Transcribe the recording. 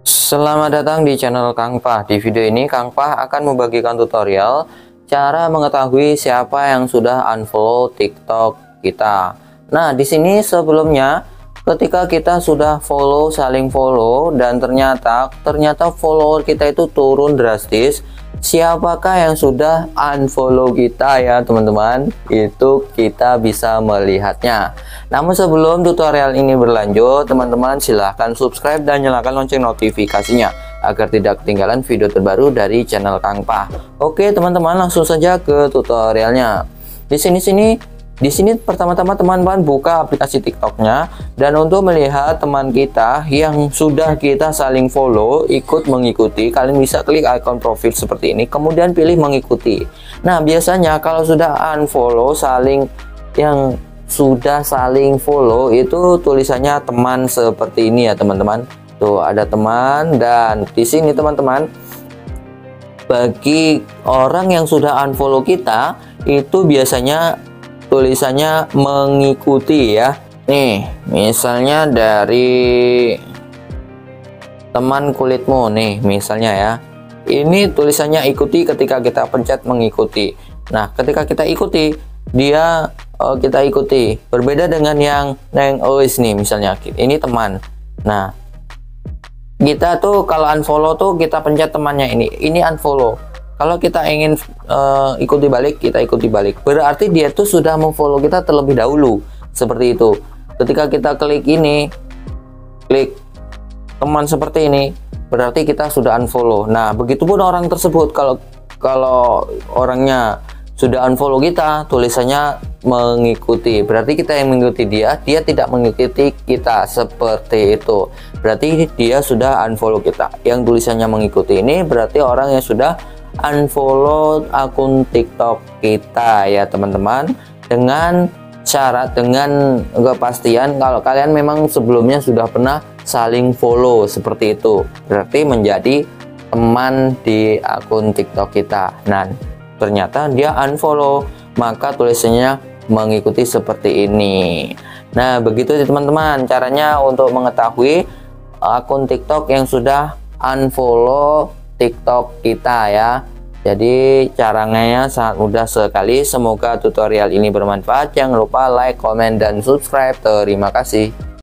Selamat datang di channel Kang Pah. Di video ini Kang Pah akan membagikan tutorial cara mengetahui siapa yang sudah unfollow TikTok kita. Nah, di sini sebelumnya ketika kita sudah saling follow dan ternyata follower kita itu turun drastis, siapakah yang sudah unfollow kita ya teman-teman? Itu kita bisa melihatnya. Namun sebelum tutorial ini berlanjut, teman-teman silahkan subscribe dan nyalakan lonceng notifikasinya agar tidak ketinggalan video terbaru dari channel Kang Pah. Oke teman-teman, langsung saja ke tutorialnya. Di sini pertama-tama teman-teman buka aplikasi TikToknya, dan untuk melihat teman kita yang sudah kita saling follow ikut mengikuti, kalian bisa klik icon profil seperti ini, kemudian pilih mengikuti. Nah, biasanya kalau sudah unfollow yang sudah saling follow itu tulisannya teman seperti ini ya teman-teman. Tuh ada teman, dan di sini teman-teman bagi orang yang sudah unfollow kita itu biasanya tulisannya mengikuti ya. Nih misalnya dari teman kulitmu nih misalnya ya, ini tulisannya ikuti ketika kita pencet mengikuti. Nah, ketika kita ikuti dia kita ikuti, berbeda dengan yang OIS nih misalnya ini teman. Nah, kita tuh kalau unfollow tuh kita pencet temannya, ini unfollow. Kalau kita ingin ikuti balik, kita ikuti balik. Berarti dia tuh sudah memfollow kita terlebih dahulu. Seperti itu. Ketika kita klik teman seperti ini, berarti kita sudah unfollow. Nah, begitupun orang tersebut, kalau orangnya sudah unfollow kita, tulisannya mengikuti. Berarti kita yang mengikuti dia tidak mengikuti kita, seperti itu. Berarti dia sudah unfollow kita. Yang tulisannya mengikuti ini berarti orang yang sudah unfollow akun TikTok kita ya teman-teman, dengan syarat, dengan kepastian kalau kalian memang sebelumnya sudah pernah saling follow seperti itu, berarti menjadi teman di akun TikTok kita. Nah, ternyata dia unfollow, maka tulisannya mengikuti seperti ini. Nah, begitu sih teman-teman caranya untuk mengetahui akun TikTok yang sudah unfollow TikTok kita ya. Jadi caranya sangat mudah sekali. Semoga tutorial ini bermanfaat. Jangan lupa like, comment, dan subscribe. Terima kasih.